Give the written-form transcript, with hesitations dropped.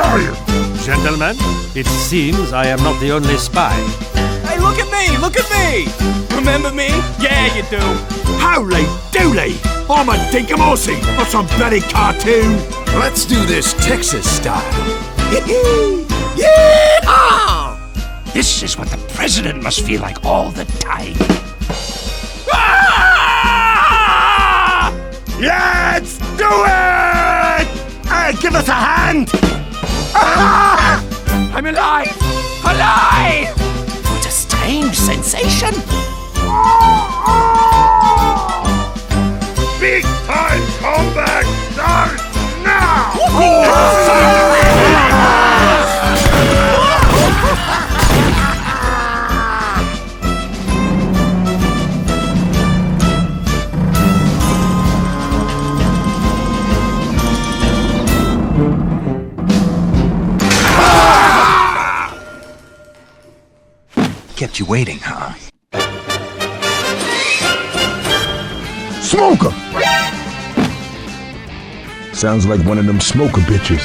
are you? Gentlemen, it seems I am not the only spy. Hey, look at me! Look at me! Remember me? Yeah, you do. Holy dooly! I'm a dinkamoosey, not some bloody cartoon. Let's do this Texas style. Yeehaw! This is what the president must feel like all the time. Ah! Let's do it! Hey, give us a hand! Ah! I'm alive! Alive! What a strange sensation. Big time comeback starts now! Kept you waiting, huh? Smoker! Sounds like one of them smoker bitches.